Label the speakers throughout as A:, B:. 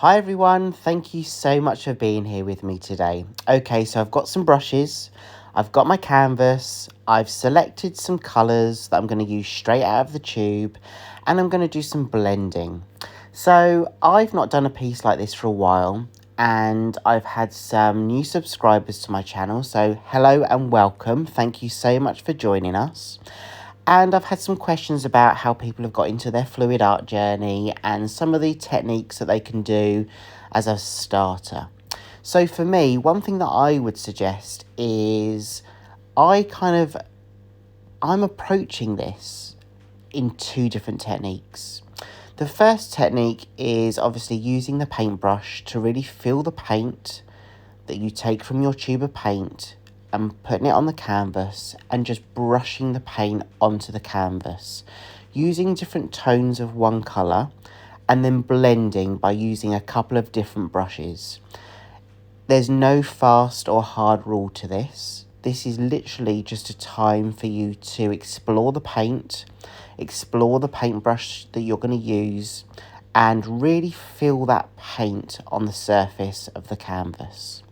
A: Hi everyone, thank you so much for being here with me today. Okay, so I've got some brushes, I've got my canvas, I've selected some colours that I'm going to use straight out of the tube, and I'm going to do some blending. So I've not done a piece like this for a while, and I've had some new subscribers to my channel, so hello and welcome. Thank you so much for joining us. And I've had some questions about how people have got into their fluid art journey and some of the techniques that they can do as a starter. So for me, one thing that I would suggest is I'm approaching this in two different techniques. The first technique is obviously using the paintbrush to really fill the paint that you take from your tube of paint and putting it on the canvas and just brushing the paint onto the canvas, using different tones of one colour and then blending by using a couple of different brushes. There's no fast or hard rule to this. This is literally just a time for you to explore the paint, explore the paintbrush that you're going to use, and really feel that paint on the surface of the canvas.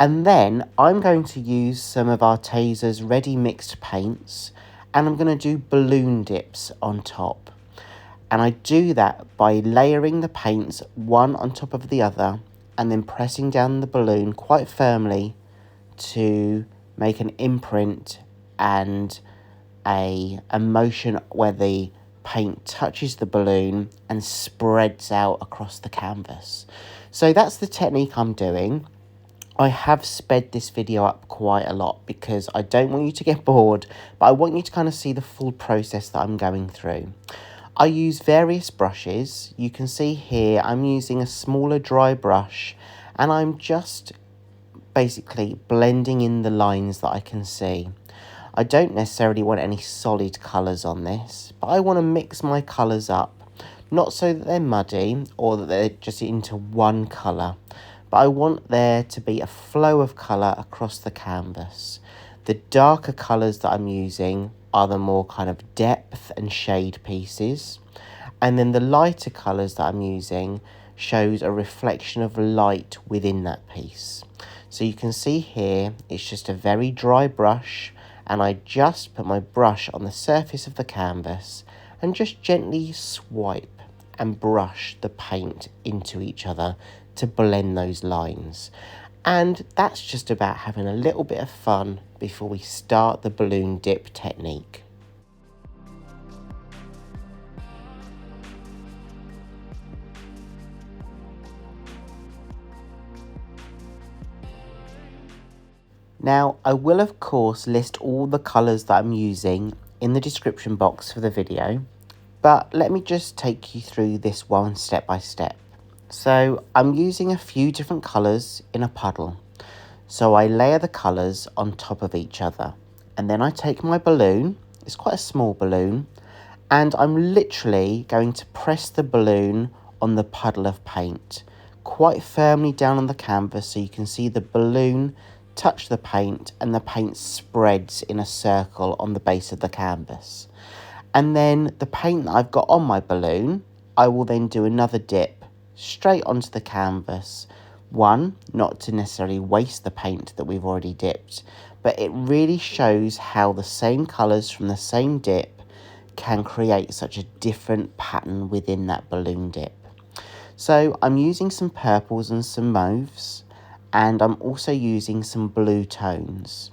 A: And then I'm going to use some of Artesa's ready mixed paints, and I'm going to do balloon dips on top. And I do that by layering the paints one on top of the other and then pressing down the balloon quite firmly to make an imprint and a motion where the paint touches the balloon and spreads out across the canvas. So that's the technique I'm doing. I have sped this video up quite a lot because I don't want you to get bored, but I want you to kind of see the full process that I'm going through. I use various brushes. You can see here I'm using a smaller dry brush and I'm just basically blending in the lines that I can see. I don't necessarily want any solid colours on this, but I want to mix my colours up, not so that they're muddy or that they're just into one colour, but I want there to be a flow of colour across the canvas. The darker colours that I'm using are the more kind of depth and shade pieces, and then the lighter colours that I'm using shows a reflection of light within that piece. So you can see here it's just a very dry brush, and I just put my brush on the surface of the canvas and just gently swipe and brush the paint into each other to blend those lines. And that's just about having a little bit of fun before we start the balloon dip technique. Now, I will of course list all the colours that I'm using in the description box for the video, but let me just take you through this one step by step. So I'm using a few different colours in a puddle. So I layer the colours on top of each other. And then I take my balloon, it's quite a small balloon, and I'm literally going to press the balloon on the puddle of paint quite firmly down on the canvas so you can see the balloon touch the paint and the paint spreads in a circle on the base of the canvas. And then the paint that I've got on my balloon, I will then do another dip straight onto the canvas. One, not to necessarily waste the paint that we've already dipped, but it really shows how the same colours from the same dip can create such a different pattern within that balloon dip. So I'm using some purples and some mauves, and I'm also using some blue tones.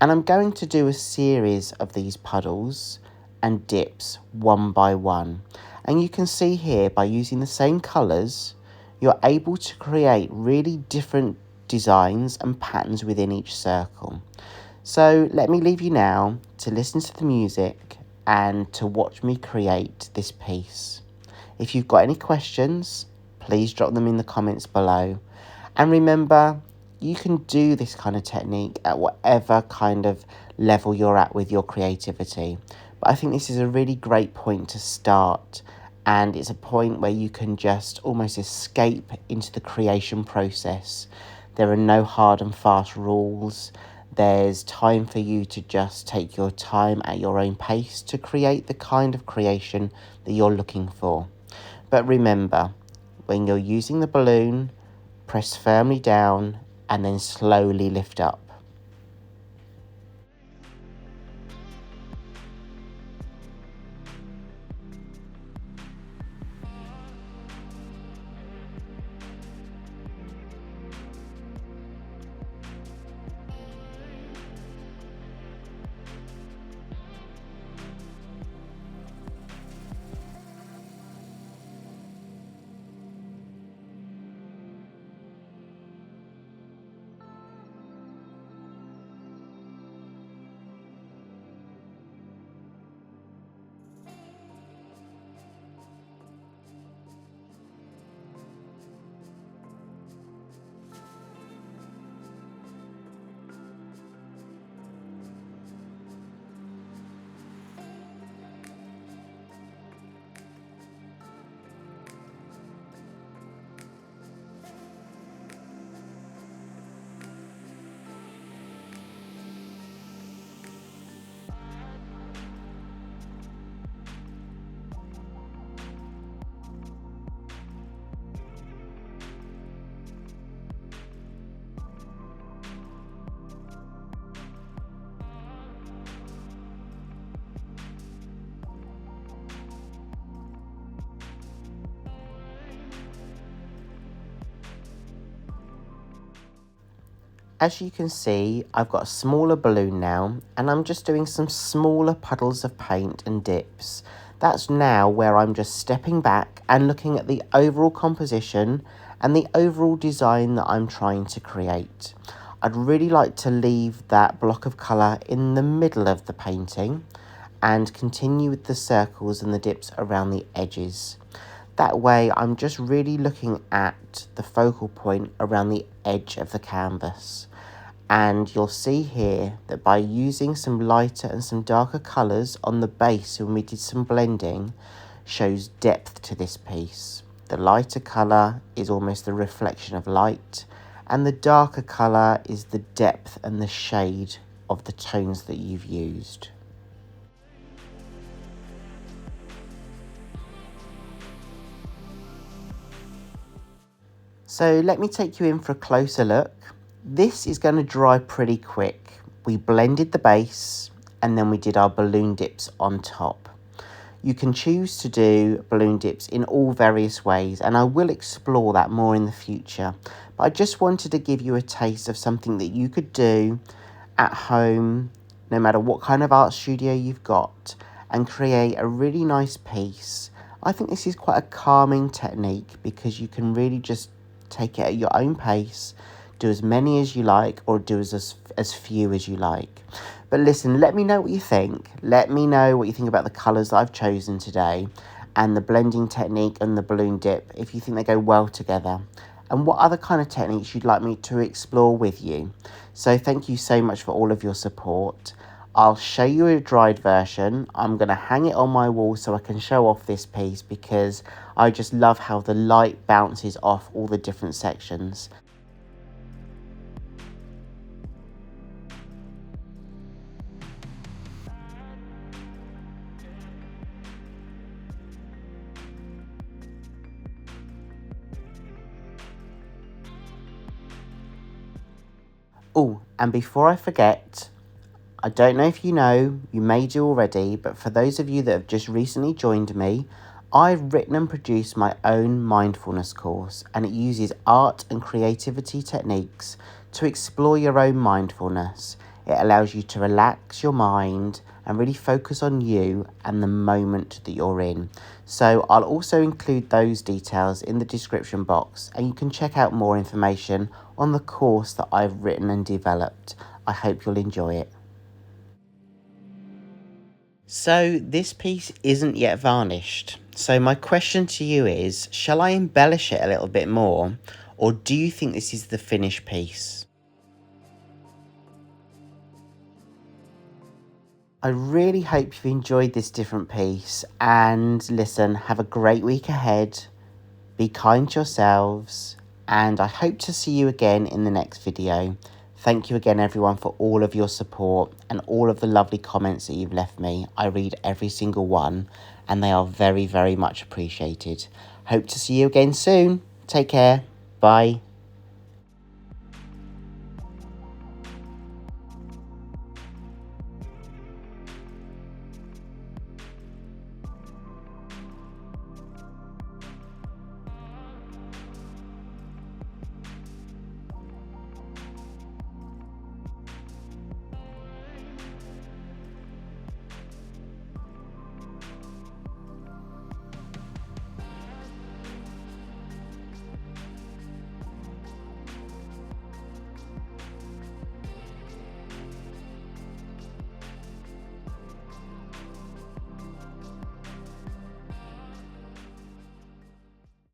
A: And I'm going to do a series of these puddles and dips one by one. And you can see here by using the same colours, you're able to create really different designs and patterns within each circle. So let me leave you now to listen to the music and to watch me create this piece. If you've got any questions, please drop them in the comments below. And remember, you can do this kind of technique at whatever kind of level you're at with your creativity. But I think this is a really great point to start, and it's a point where you can just almost escape into the creation process. There are no hard and fast rules. There's time for you to just take your time at your own pace to create the kind of creation that you're looking for. But remember, when you're using the balloon, press firmly down and then slowly lift up. As you can see, I've got a smaller balloon now, and I'm just doing some smaller puddles of paint and dips. That's now where I'm just stepping back and looking at the overall composition and the overall design that I'm trying to create. I'd really like to leave that block of colour in the middle of the painting and continue with the circles and the dips around the edges. That way I'm just really looking at the focal point around the edge of the canvas. And you'll see here that by using some lighter and some darker colours on the base when we did some blending, shows depth to this piece. The lighter colour is almost the reflection of light, and the darker colour is the depth and the shade of the tones that you've used. So let me take you in for a closer look. This is going to dry pretty quick. We blended the base and then we did our balloon dips on top. You can choose to do balloon dips in all various ways, and I will explore that more in the future. But I just wanted to give you a taste of something that you could do at home, no matter what kind of art studio you've got, and create a really nice piece. I think this is quite a calming technique because you can really just take it at your own pace, do as many as you like, or do as few as you like. But listen, let me know what you think. Let me know what you think about the colours that I've chosen today and the blending technique and the balloon dip, if you think they go well together, and what other kind of techniques you'd like me to explore with you. So thank you so much for all of your support. I'll show you a dried version. I'm going to hang it on my wall so I can show off this piece because I just love how the light bounces off all the different sections. Oh, and before I forget, I don't know if you know, you may do already, but for those of you that have just recently joined me, I've written and produced my own mindfulness course, and it uses art and creativity techniques to explore your own mindfulness. It allows you to relax your mind and really focus on you and the moment that you're in. So I'll also include those details in the description box, and you can check out more information on the course that I've written and developed. I hope you'll enjoy it. So this piece isn't yet varnished. So my question to you is, shall I embellish it a little bit more, or do you think this is the finished piece? I really hope you've enjoyed this different piece, and listen, have a great week ahead. Be kind to yourselves, and I hope to see you again in the next video. Thank you again, everyone, for all of your support and all of the lovely comments that you've left me. I read every single one, and they are very, very much appreciated. Hope to see you again soon. Take care. Bye.